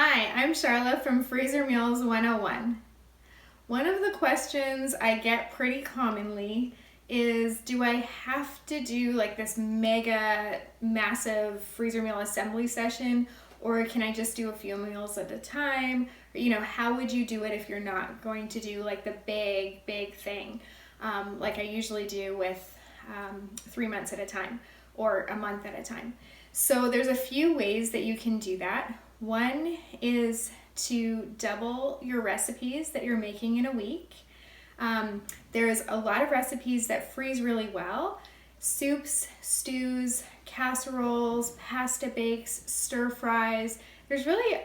Hi, I'm Charla from Freezer Meals 101. One of the questions I get pretty commonly is, do I have to do like this mega massive freezer meal assembly session, or can I just do a few meals at a time? Or, how would you do it if you're not going to do like the big thing, like I usually do with 3 months at a time or a month at a time? So there's a few ways that you can do that. One is to double your recipes that you're making in a week. There's a lot of recipes that freeze really well. Soups, stews, casseroles, pasta bakes, stir fries. There's really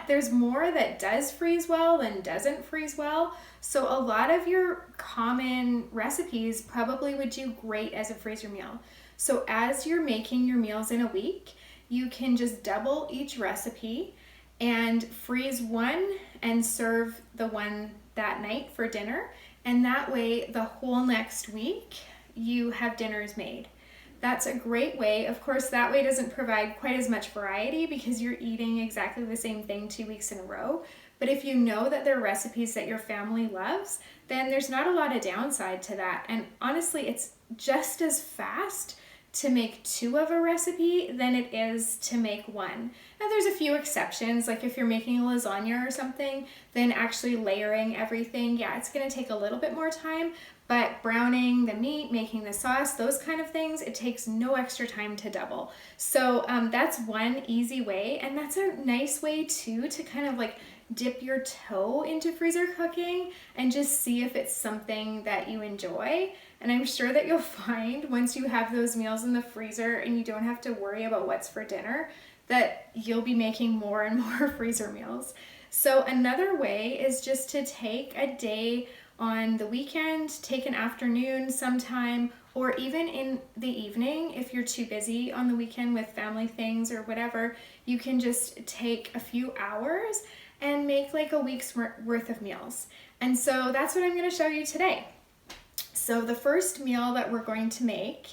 there's more that does freeze well than doesn't freeze well. So a lot of your common recipes probably would do great as a freezer meal. So as you're making your meals in a week, you can just double each recipe and freeze one and serve the one that night for dinner. And that way, the whole next week, you have dinners made. That's a great way. Of course, that way doesn't provide quite as much variety because you're eating exactly the same thing 2 weeks in a row. But if you know that they're recipes that your family loves, then there's not a lot of downside to that. And honestly, it's just as fast to make two of a recipe than it is to make one. Now there's a few exceptions, like if you're making a lasagna or something, then actually layering everything, it's gonna take a little bit more time, but browning the meat, making the sauce, those kind of things, it takes no extra time to double. So that's one easy way, and that's a nice way too to kind of like dip your toe into freezer cooking and just see if it's something that you enjoy. And I'm sure that you'll find once you have those meals in the freezer and you don't have to worry about what's for dinner, that you'll be making more and more freezer meals. So another way is just to take a day on the weekend, take an afternoon sometime, or even in the evening if you're too busy on the weekend with family things or whatever, you can just take a few hours and make like a week's worth of meals. And so that's what I'm going to show you today. So the first meal that we're going to make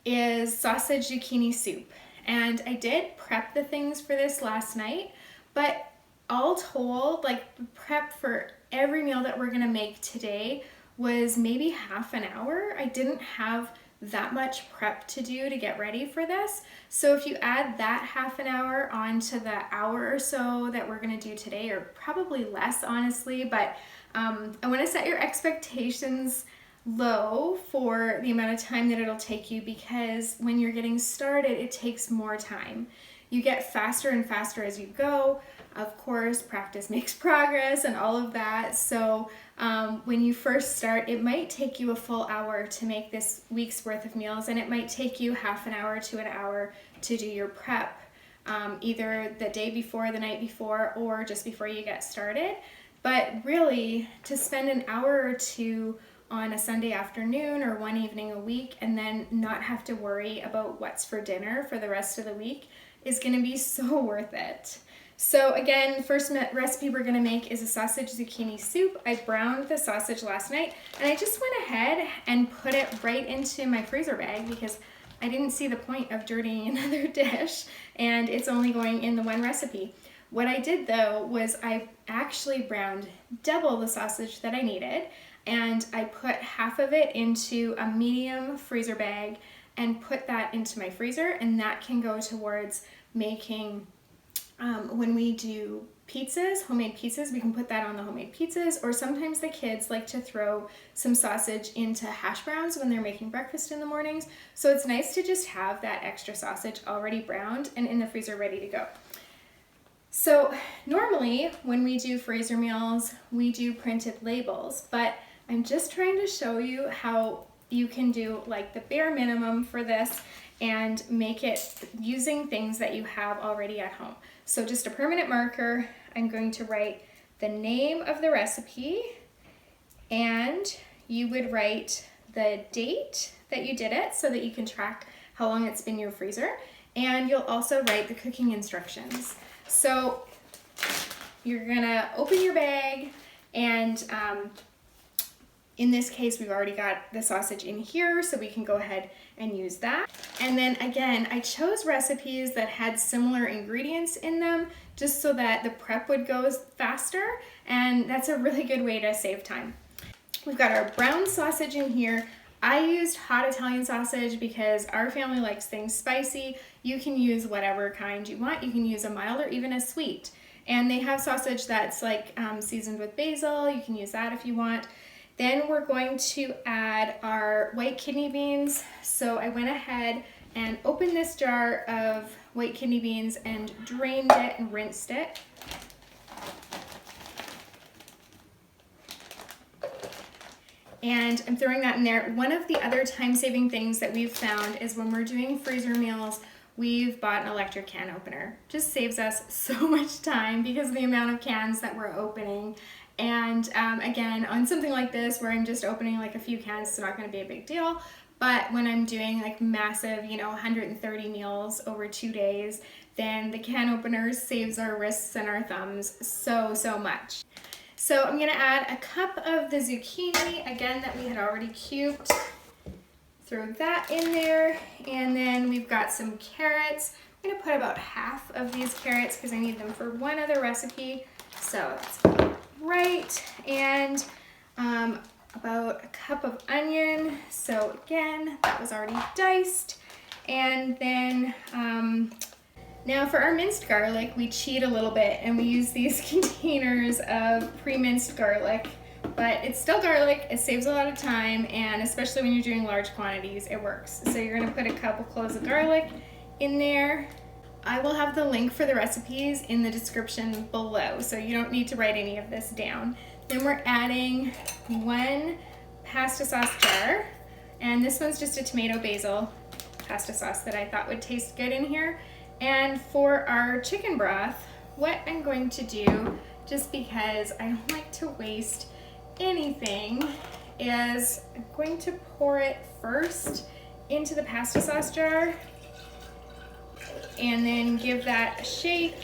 is sausage zucchini soup. And I did prep the things for this last night, but all told, like the prep for every meal that we're gonna make today was maybe half an hour. I didn't have that much prep to do to get ready for this. So if you add that half an hour onto the hour or so that we're gonna do today, or probably less honestly, but I wanna set your expectations low for the amount of time that it'll take you, because when you're getting started, it takes more time. You get faster and faster as you go. Of course, practice makes progress and all of that. So when you first start, it might take you a full hour to make this week's worth of meals, and it might take you half an hour to an hour to do your prep, either the day before, the night before, or just before you get started. But really, to spend an hour or two on a Sunday afternoon or one evening a week and then not have to worry about what's for dinner for the rest of the week is going to be so worth it. So again, first recipe we're going to make is a sausage zucchini soup. I browned the sausage last night, and I just went ahead and put it right into my freezer bag because I didn't see the point of dirtying another dish, and it's only going in the one recipe. What I did though was I actually browned double the sausage that I needed, and I put half of it into a medium freezer bag and put that into my freezer, and that can go towards making, when we do pizzas, homemade pizzas, we can put that on the homemade pizzas, or sometimes the kids like to throw some sausage into hash browns when they're making breakfast in the mornings. So it's nice to just have that extra sausage already browned and in the freezer ready to go. So normally when we do freezer meals, we do printed labels, but I'm just trying to show you how you can do like the bare minimum for this and make it using things that you have already at home. So just a permanent marker, I'm going to write the name of the recipe, and you would write the date that you did it so that you can track how long it's been in your freezer, and you'll also write the cooking instructions. So you're gonna open your bag, and In this case, we've already got the sausage in here, so we can go ahead and use that. And then again, I chose recipes that had similar ingredients in them just so that the prep would go faster, and that's a really good way to save time. We've got our brown sausage in here. I used hot Italian sausage because our family likes things spicy. You can use whatever kind you want. You can use a mild or even a sweet. And they have sausage that's like seasoned with basil. You can use that if you want. Then we're going to add our white kidney beans. So I went ahead and opened this jar of white kidney beans and drained it and rinsed it. And I'm throwing that in there. One of the other time-saving things that we've found is when we're doing freezer meals, we've bought an electric can opener. Just saves us so much time because of the amount of cans that we're opening. And again, on something like this where I'm just opening like a few cans, it's not going to be a big deal. But when I'm doing like massive, 130 meals over 2 days, then the can opener saves our wrists and our thumbs so much. So I'm gonna add a cup of the zucchini, again, that we had already cubed. Throw that in there, and then we've got some carrots. I'm gonna put about half of these carrots because I need them for one other recipe. So that's right, and about a cup of onion. So again, that was already diced. And then now for our minced garlic, we cheat a little bit and we use these containers of pre-minced garlic, but it's still garlic, it saves a lot of time, and especially when you're doing large quantities, it works. So you're gonna put a couple cloves of garlic in there. I will have the link for the recipes in the description below, so you don't need to write any of this down. Then we're adding 1 pasta sauce jar, and this one's just a tomato basil pasta sauce that I thought would taste good in here. And for our chicken broth, what I'm going to do, just because I don't like to waste anything, is I'm going to pour it first into the pasta sauce jar and then give that a shake.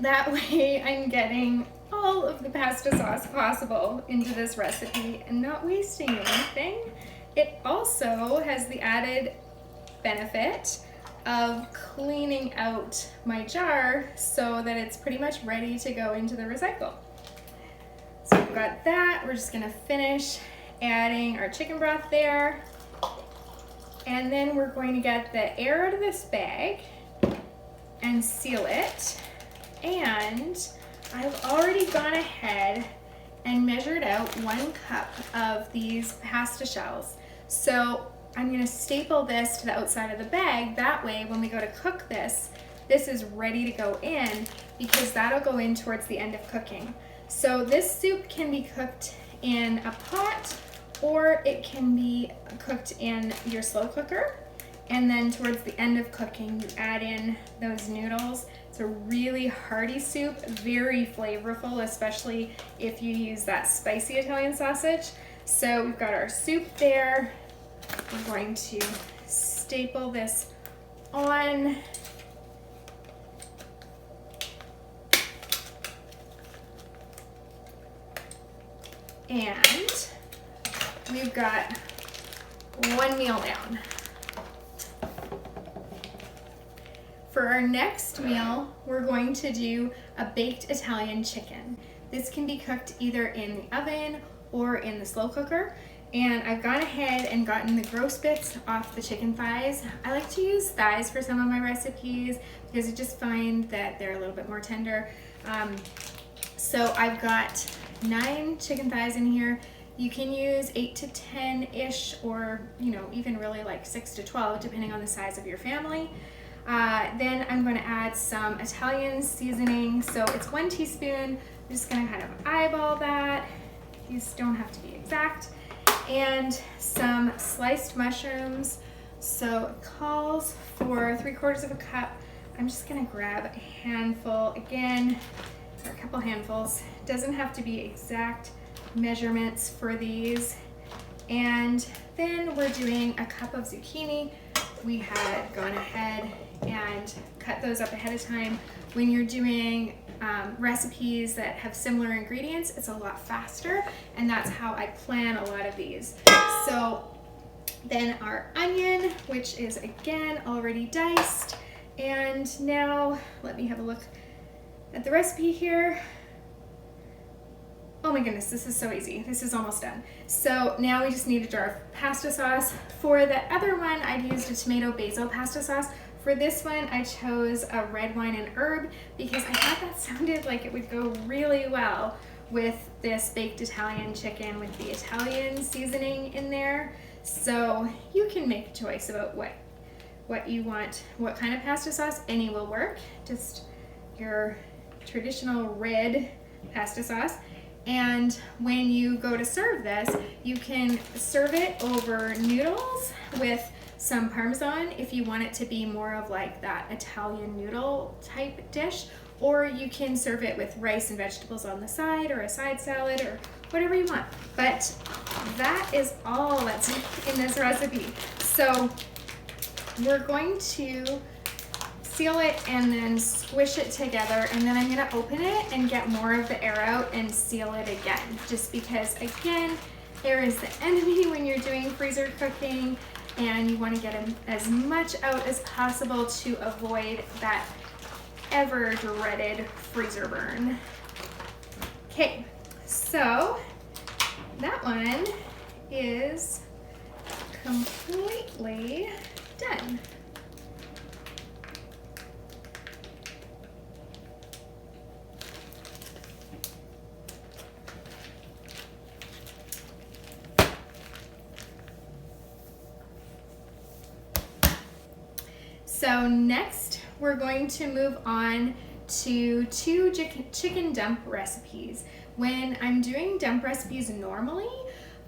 That way I'm getting all of the pasta sauce possible into this recipe and not wasting anything. It also has the added benefit of cleaning out my jar so that it's pretty much ready to go into the recycle. So we've got that. We're just gonna finish adding our chicken broth there. And then we're going to get the air out of this bag and seal it. And I've already gone ahead and measured out 1 cup of these pasta shells. So I'm gonna staple this to the outside of the bag. That way, when we go to cook this, this is ready to go in because that'll go in towards the end of cooking. So this soup can be cooked in a pot or it can be cooked in your slow cooker. And then towards the end of cooking, you add in those noodles. It's a really hearty soup, very flavorful, especially if you use that spicy Italian sausage. So we've got our soup there. We're going to staple this on. And we've got 1 meal down. For our next meal, we're going to do a baked Italian chicken. This can be cooked either in the oven or in the slow cooker. And I've gone ahead and gotten the gross bits off the chicken thighs. I like to use thighs for some of my recipes because I just find that they're a little bit more tender. So I've got 9 chicken thighs in here. You can use 8 to 10-ish or even really like 6 to 12 depending on the size of your family. Then I'm going to add some Italian seasoning. So it's 1 teaspoon. I'm just going to kind of eyeball that. These don't have to be exact. And some sliced mushrooms. So it calls for 3/4 cup. I'm just going to grab a handful again, or a couple handfuls. It doesn't have to be exact measurements for these. And then we're doing a cup of zucchini. We had gone ahead and cut those up ahead of time. When you're doing recipes that have similar ingredients, it's a lot faster, and that's how I plan a lot of these. So then our onion, which is again already diced, and now let me have a look at the recipe here. Oh my goodness, this is so easy. This is almost done. So now we just need a jar of pasta sauce. For the other one, I'd used a tomato basil pasta sauce. For this one, I chose a red wine and herb because I thought that sounded like it would go really well with this baked Italian chicken with the Italian seasoning in there. So you can make a choice about what you want, what kind of pasta sauce. Any will work, just your traditional red pasta sauce. And when you go to serve this, you can serve it over noodles with some Parmesan if you want it to be more of like that Italian noodle type dish, or you can serve it with rice and vegetables on the side, or a side salad, or whatever you want. But that is all that's in this recipe. So we're going to seal it and then squish it together, and then I'm gonna open it and get more of the air out and seal it again, just because again, air is the enemy when you're doing freezer cooking, and you want to get as much out as possible to avoid that ever dreaded freezer burn. Okay, so that one is completely done. So next, we're going to move on to two chicken dump recipes. When I'm doing dump recipes normally,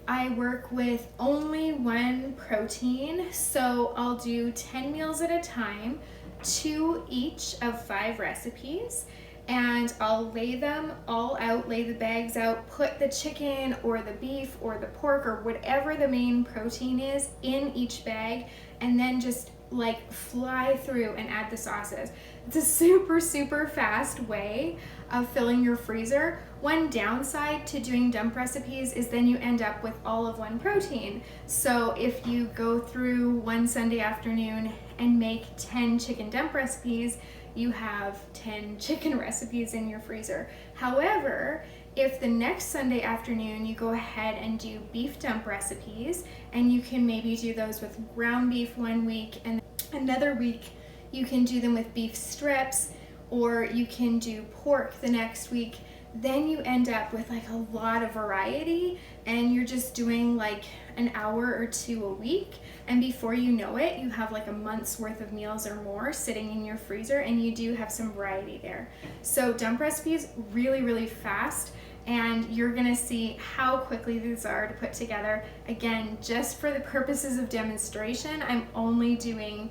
I work with only one protein, so I'll do 10 meals at a time, 2 each of 5 recipes, and I'll lay them all out, lay the bags out, put the chicken or the beef or the pork or whatever the main protein is in each bag, and then just like fly through and add the sauces. It's a super fast way of filling your freezer. One downside to doing dump recipes is then you end up with all of one protein. So if you go through one Sunday afternoon and make 10 chicken dump recipes, you have 10 chicken recipes in your freezer. However, if the next Sunday afternoon you go ahead and do beef dump recipes, and you can maybe do those with ground beef one week, and another week you can do them with beef strips, or you can do pork the next week, then you end up with like a lot of variety, and you're just doing like an hour or 2 a week, and before you know it, you have like a month's worth of meals or more sitting in your freezer, and you do have some variety there. So dump recipes really fast, and you're gonna see how quickly these are to put together. Again, just for the purposes of demonstration, I'm only doing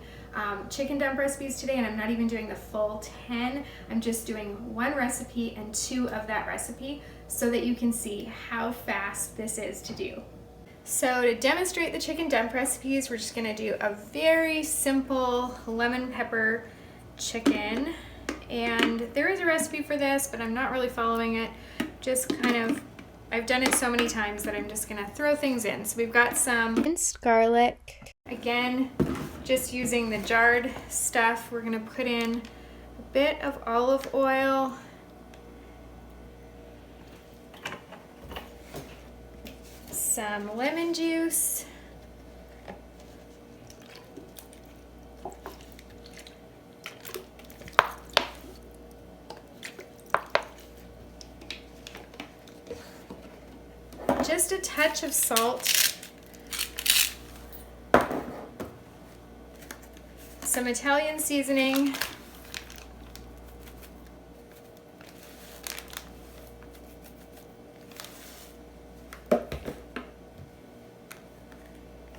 chicken dump recipes today, and I'm not even doing the full 10. I'm just doing 1 recipe and 2 of that recipe so that you can see how fast this is to do. So to demonstrate the chicken dump recipes, we're just gonna do a very simple lemon pepper chicken. And there is a recipe for this, but I'm not really following it. Just kind of, I've done it so many times that I'm just gonna throw things in. So we've got some minced garlic. Again, just using the jarred stuff. We're gonna put in a bit of olive oil, some lemon juice, just a touch of salt, some Italian seasoning,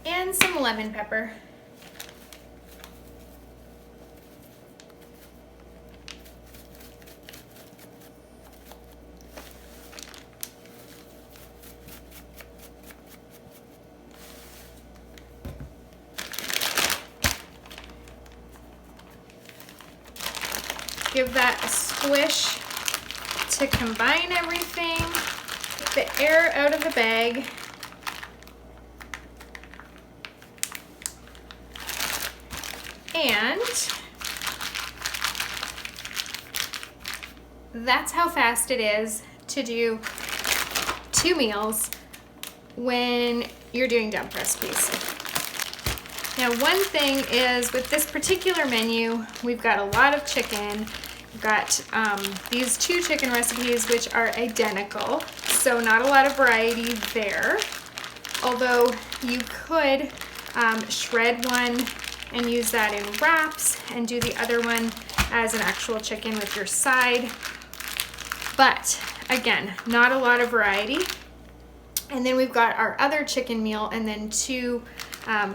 and some lemon pepper. give that a squish to combine everything. Get the air out of the bag. And that's how fast it is to do 2 meals when you're doing dump recipes. Now, one thing is with this particular menu, we've got a lot of chicken. We've got these 2 chicken recipes, which are identical, so not a lot of variety there. Although you could shred one and use that in wraps and do the other one as an actual chicken with your side. But again, not a lot of variety. And then we've got our other chicken meal, and then 2,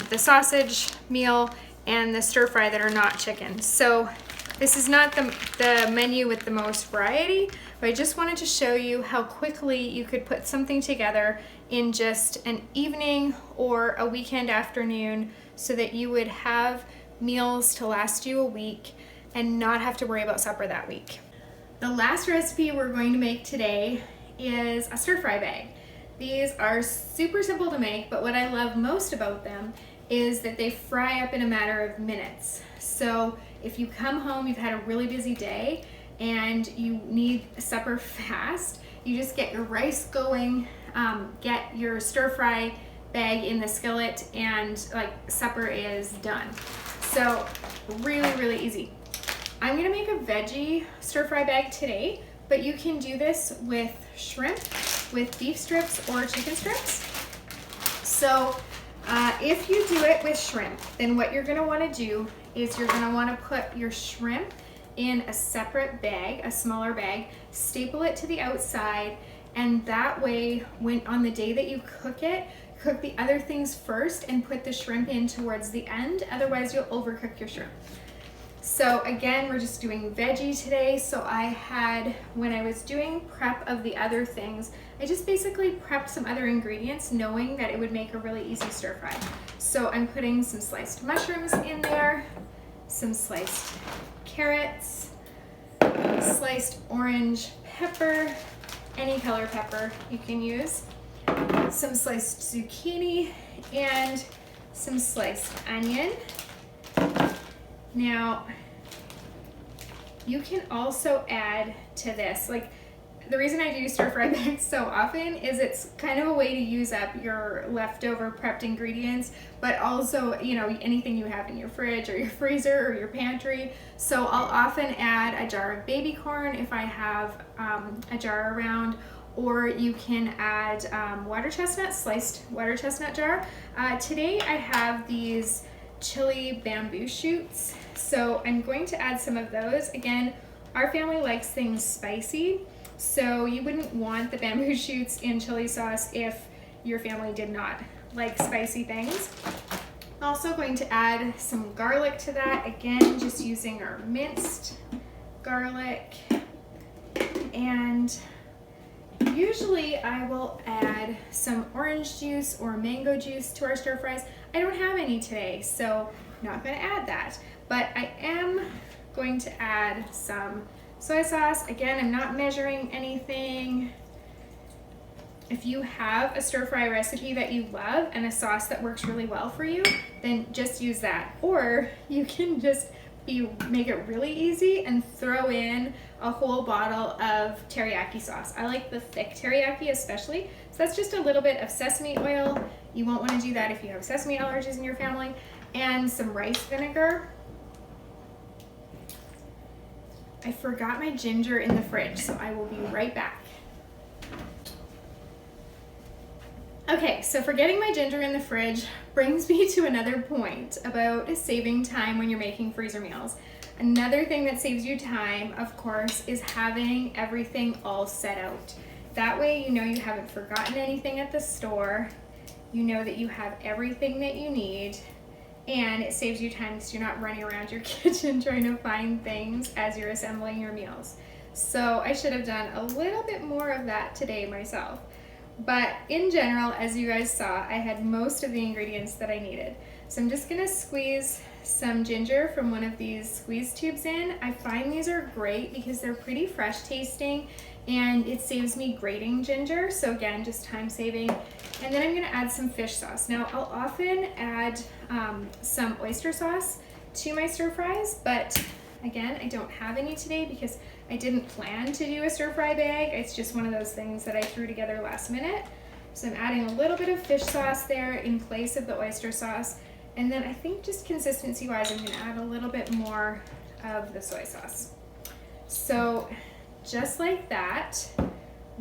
the sausage meal and the stir fry that are not chicken. So this is not the menu with the most variety, but I just wanted to show you how quickly you could put something together in just an evening or a weekend afternoon so that you would have meals to last you a week and not have to worry about supper that week. The last recipe we're going to make today is a stir fry bag. These are super simple to make, but what I love most about them is that they fry up in a matter of minutes. So if you come home, you've had a really busy day, and you need supper fast, you just get your rice going, get your stir fry bag in the skillet, and like supper is done. So really, really easy. I'm gonna make a veggie stir fry bag today, but you can do this with shrimp, with beef strips, or chicken strips. So if you do it with shrimp, then what you're gonna wanna do is you're gonna wanna put your shrimp in a separate bag, a smaller bag, staple it to the outside, and that way, when on the day that you cook it, cook the other things first and put the shrimp in towards the end, otherwise you'll overcook your shrimp. So again, we're just doing veggie today. So I had, when I was doing prep of the other things, I just basically prepped some other ingredients knowing that it would make a really easy stir fry. So I'm putting some sliced mushrooms in there, some sliced carrots, sliced orange pepper, any color pepper you can use, some sliced zucchini, and some sliced onion. Now, you can also add to this, like the reason I do stir fry bags so often is it's kind of a way to use up your leftover prepped ingredients, but also, you know, anything you have in your fridge or your freezer or your pantry. So I'll often add a jar of baby corn if I have a jar around, or you can add water chestnut, sliced water chestnut jar. Today I have these chili bamboo shoots, so I'm going to add some of those. Again, our family likes things spicy, so you wouldn't want the bamboo shoots in chili sauce if your family did not like spicy things. Also going to add some garlic to that, again just using our minced garlic, and usually I will add some orange juice or mango juice to our stir fries. I don't have any today, so I'm not going to add that, but I am going to add some soy sauce. Again, I'm not measuring anything. If you have a stir fry recipe that you love and a sauce that works really well for you, then just use that. Or you can just make it really easy and throw in a whole bottle of teriyaki sauce. I like the thick teriyaki especially. So that's just a little bit of sesame oil. You won't want to do that if you have sesame allergies in your family. And some rice vinegar. I forgot my ginger in the fridge, so I will be right back. Okay, so forgetting my ginger in the fridge brings me to another point about saving time when you're making freezer meals. Another thing that saves you time, of course, is having everything all set out. That way you know you haven't forgotten anything at the store, you know that you have everything that you need, and it saves you time because you're not running around your kitchen trying to find things as you're assembling your meals. So I should have done a little bit more of that today myself. But in general, as you guys saw, I had most of the ingredients that I needed. So I'm just gonna squeeze some ginger from one of these squeeze tubes in. I find these are great because they're pretty fresh tasting and it saves me grating ginger. So again, just time saving. And then I'm gonna add some fish sauce. Now I'll often add some oyster sauce to my stir fries, but again, I don't have any today because I didn't plan to do a stir fry bag. It's just one of those things that I threw together last minute. So I'm adding a little bit of fish sauce there in place of the oyster sauce. And then I think just consistency wise, I'm gonna add a little bit more of the soy sauce. So just like that,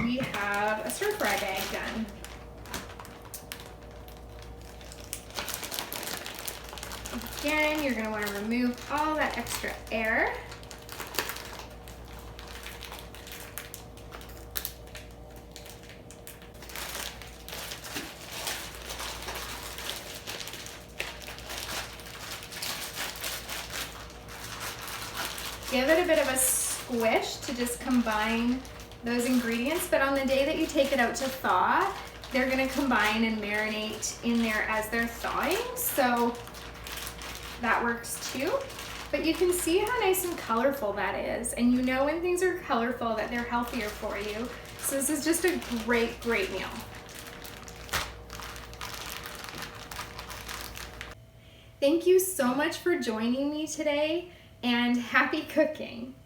we have a stir fry bag done. Again, you're gonna wanna remove all that extra air. Give it a bit of a squish to just combine those ingredients, but on the day that you take it out to thaw, they're gonna combine and marinate in there as they're thawing, so that works too. But you can see how nice and colorful that is, and you know when things are colorful that they're healthier for you. So this is just a great, great meal. Thank you so much for joining me today, and happy cooking.